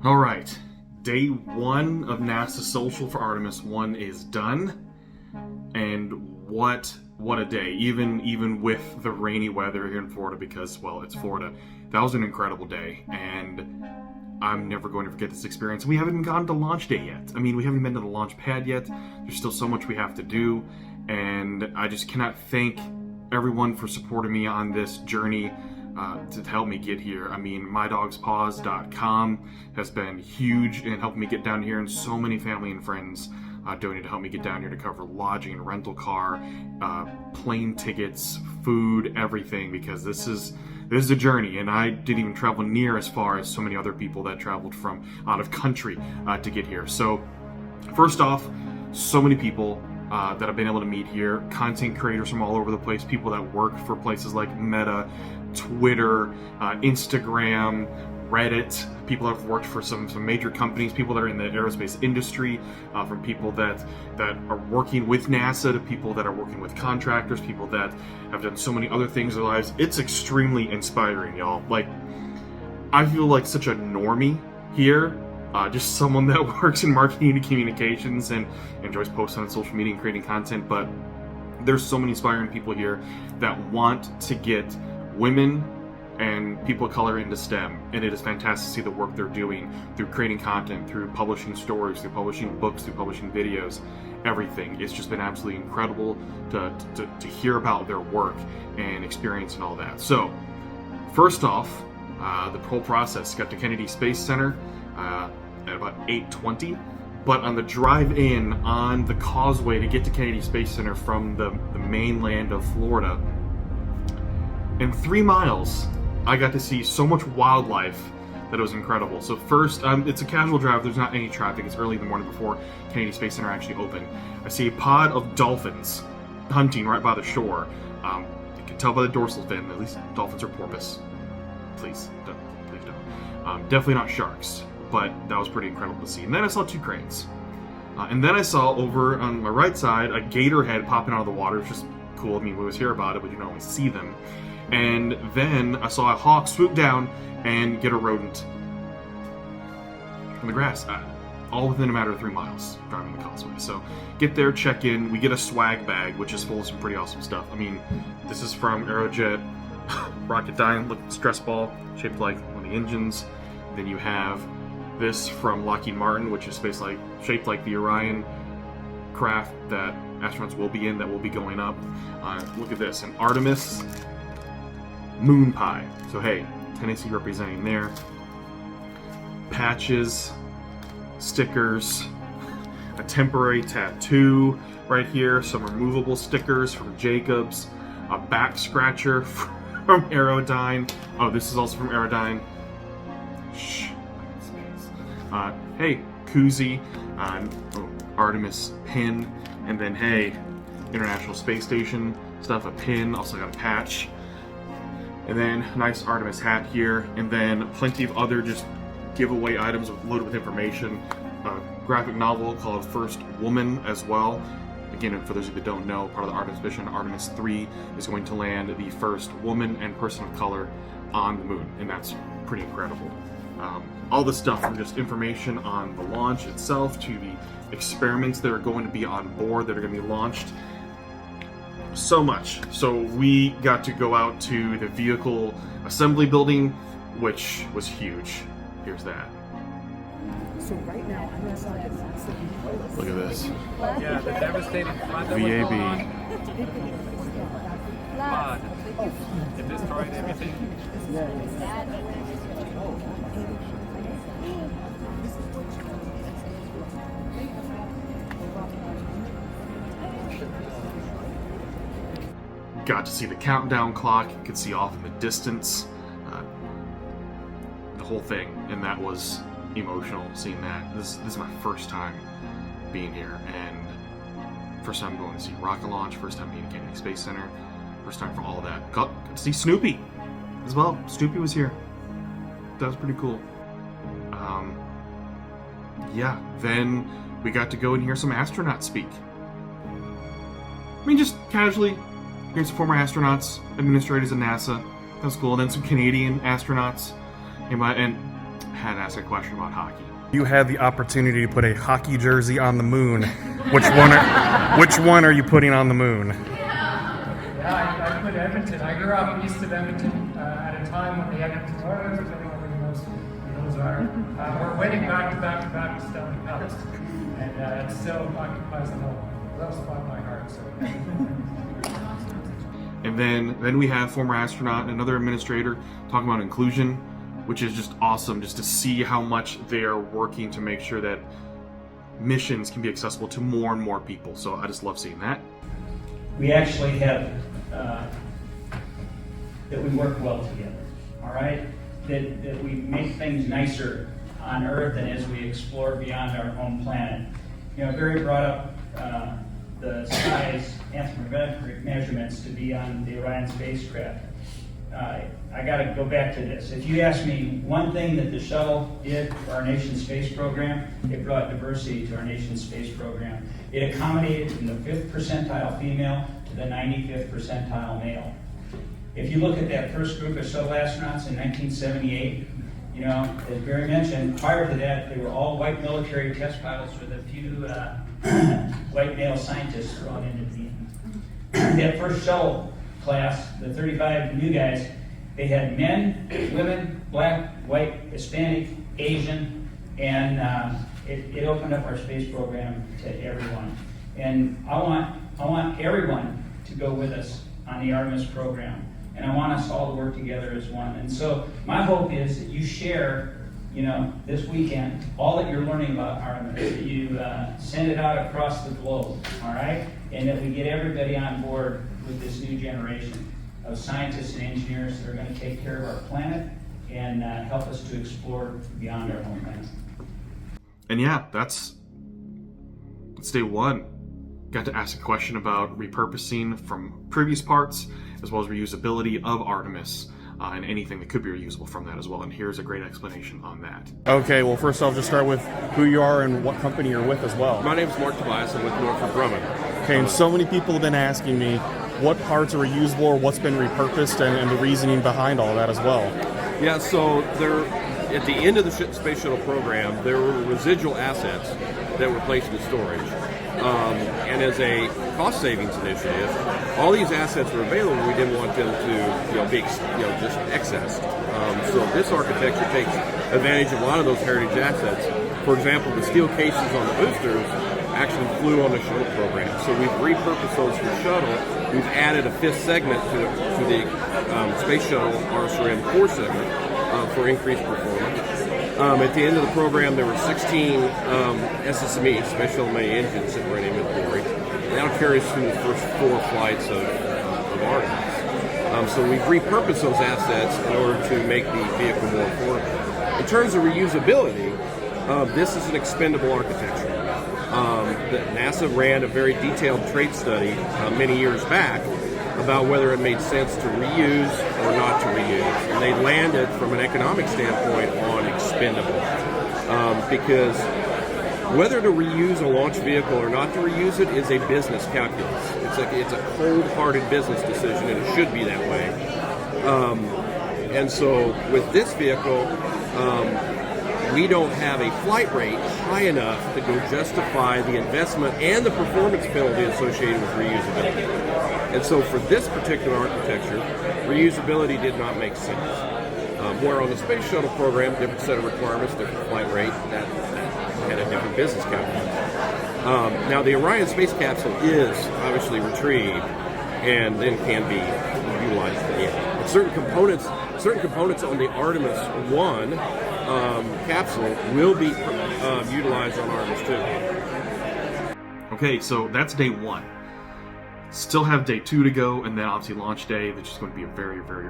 All right, day one of NASA Social for Artemis 1 is done, and what a day, even with the rainy weather here in Florida, because, well, it's Florida. That was an incredible day, and I'm never going to forget this experience. We haven't even gotten to launch day yet. I mean, we haven't been to the launch pad yet. There's still so much we have to do, and I just cannot thank everyone for supporting me on this journey to help me get here. I mean, mydogspaws.com has been huge in helping me get down here, and so many family and friends donated to help me get down here to cover lodging, rental car, plane tickets, food, everything, because this is a journey, and I didn't even travel near as far as so many other people that traveled from out of country to get here. So first off, so many people that I've been able to meet here, content creators from all over the place, people that work for places like Meta, Twitter, Instagram, Reddit, people that have worked for some major companies, people that are in the aerospace industry, from people that are working with NASA to people that are working with contractors, people that have done so many other things in their lives. It's extremely inspiring, y'all. Like, I feel like such a normie here, just someone that works in marketing and communications and enjoys posting on social media and creating content, but there's so many inspiring people here that want to get women and people of color into STEM, and it is fantastic to see the work they're doing through creating content, through publishing stories, through publishing books, through publishing videos, everything. It's just been absolutely incredible to hear about their work and experience and all that. So, first off, the whole process got to Kennedy Space Center at about 8:20, but on the drive in on the causeway to get to Kennedy Space Center from the mainland of Florida, in 3 miles, I got to see so much wildlife that it was incredible. So first, it's a casual drive. There's not any traffic. It's early in the morning before Kennedy Space Center actually opened. I see a pod of dolphins hunting right by the shore. You can tell by the dorsal fin, at least dolphins are porpoise. Please don't. Definitely not sharks, but that was pretty incredible to see. And then I saw 2 cranes. And then I saw over on my right side a gator head popping out of the water, which is cool. I mean, we always hear about it, but you don't always see them. And then I saw a hawk swoop down and get a rodent from the grass, all within a matter of 3 miles driving the causeway. So get there, check in. We get a swag bag, which is full of some pretty awesome stuff. I mean, this is from Aerojet Rocketdyne, look at the stress ball shaped like one of the engines. Then you have this from Lockheed Martin, which is shaped like the Orion craft that astronauts will be in, that will be going up. Look at this, an Artemis moon pie. So hey, Tennessee representing there. Patches, stickers, a temporary tattoo right here, some removable stickers from Jacobs, a back scratcher from Aerodyne. Oh, this is also from Aerodyne. Shh. Hey, koozie, Artemis pin, and then hey, International Space Station stuff, a pin, also got a patch. And then nice Artemis hat here, and then plenty of other just giveaway items loaded with information. A graphic novel called First Woman as well. Again, for those of you that don't know, part of the Artemis mission, Artemis 3 is going to land the first woman and person of color on the moon, and that's pretty incredible. All this stuff from just information on the launch itself to the experiments that are going to be on board that are going to be launched. So much. So we got to go out to the vehicle assembly building, which was huge. Here's that. So right now, I'm inside. Look at this. Yeah, the devastating flood that was going on. Flood. It destroyed everything. Got to see the countdown clock. You could see off in the distance the whole thing, and that was emotional seeing that. This is my first time being here, and first time going to see rocket launch, first time being at Kennedy Space Center, first time for all of that. Got to see Snoopy as well. Snoopy was here. That was pretty cool. Yeah, then we got to go and hear some astronauts speak. I mean, just casually here's some former astronauts, administrators at NASA. That was cool. And then some Canadian astronauts. And had to ask a question about hockey. You had the opportunity to put a hockey jersey on the moon. Which one are you putting on the moon? Yeah, I put Edmonton. I grew up east of Edmonton at a time when the Edmonton Oilers, which everyone knows who those are, were winning back-to-back Stanley Cups. And it still occupies a little spot in my heart. So. And then we have former astronaut and another administrator talking about inclusion, which is just awesome just to see how much they're working to make sure that missions can be accessible to more and more people. So I just love seeing that. We actually have, that we work well together, all right? That we make things nicer on Earth and as we explore beyond our home planet. You know, Barry brought up the size anthropometric measurements to be on the Orion spacecraft. I got to go back to this. If you ask me one thing that the shuttle did for our nation's space program, it brought diversity to our nation's space program. It accommodated from the 5th percentile female to the 95th percentile male. If you look at that first group of shuttle astronauts in 1978, you know, as Barry mentioned, prior to that, they were all white military test pilots with a few white male scientists thrown into the end. That first shuttle class, the 35 new guys, they had men, women, black, white, Hispanic, Asian, and it opened up our space program to everyone. And I want everyone to go with us on the Artemis program. And I want us all to work together as one. And so my hope is that you share, you know, this weekend, all that you're learning about Artemis, that you send it out across the globe, all right? And that we get everybody on board with this new generation of scientists and engineers that are going to take care of our planet and help us to explore beyond our home planet. And yeah, that's day one. Got to ask a question about repurposing from previous parts, as well as reusability of Artemis, and anything that could be reusable from that as well. And here's a great explanation on that. Okay, well, first off, just start with who you are and what company you're with as well. My name is Mark Tobias. I'm with Northrop Grumman. Okay, and so many people have been asking me what parts are reusable or what's been repurposed and the reasoning behind all that as well. Yeah, so at the end of the Space Shuttle program, there were residual assets that were placed in storage. And as a cost savings initiative, all these assets were available. We didn't want them to be just excessed. So this architecture takes advantage of a lot of those heritage assets. For example, the steel cases on the boosters actually flew on the shuttle program. So we've repurposed those for shuttle. We've added a 5th segment to the Space Shuttle RSRM 4 segment for increased performance. At the end of the program, there were 16 SSME, Special Main Engines, that were in inventory. That'll carry us through the first 4 flights of Artemis. So we've repurposed those assets in order to make the vehicle more affordable. In terms of reusability, this is an expendable architecture. NASA ran a very detailed trait study many years back about whether it made sense to reuse or not to reuse. And they landed, from an economic standpoint, on expendable. Because whether to reuse a launch vehicle or not to reuse it is a business calculus. It's a cold-hearted business decision, and it should be that way. And so with this vehicle, we don't have a flight rate high enough to go justify the investment and the performance penalty associated with reusability. And so for this particular architecture, reusability did not make sense. Where on the Space Shuttle program, different set of requirements, different flight rate, that had a different business calculus. Now the Orion space capsule is obviously retrieved and then can be utilized again. But certain components on the Artemis 1 capsule will be utilized on Artemis 2. Okay, so that's day one. Still have day 2 to go, and then obviously launch day, which is going to be a very, very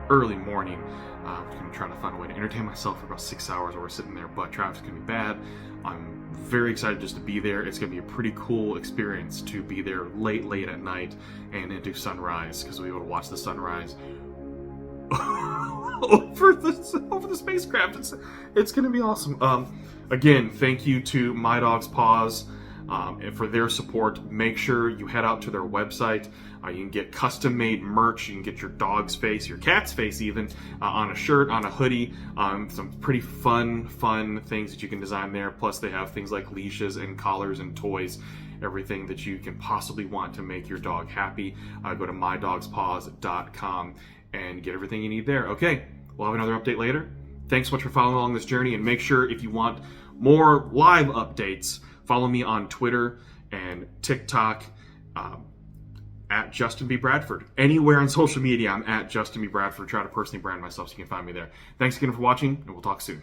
early morning. I'm going to try to find a way to entertain myself for about 6 hours while we're sitting there, but traffic's going to be bad. I'm very excited just to be there. It's going to be a pretty cool experience to be there late at night and into sunrise, because we'll be able to watch the sunrise over the spacecraft. It's going to be awesome. Again, thank you to My Dogs Paws and for their support. Make sure you head out to their website. You can get custom-made merch. You can get your dog's face, your cat's face even, on a shirt, on a hoodie. Some pretty fun things that you can design there. Plus, they have things like leashes and collars and toys. Everything that you can possibly want to make your dog happy. Go to mydogspaws.com and get everything you need there. Okay, we'll have another update later. Thanks so much for following along this journey, and make sure if you want more live updates, follow me on Twitter and TikTok at Justin B. Bradford. Anywhere on social media, I'm at Justin B. Bradford. Try to personally brand myself so you can find me there. Thanks again for watching, and we'll talk soon.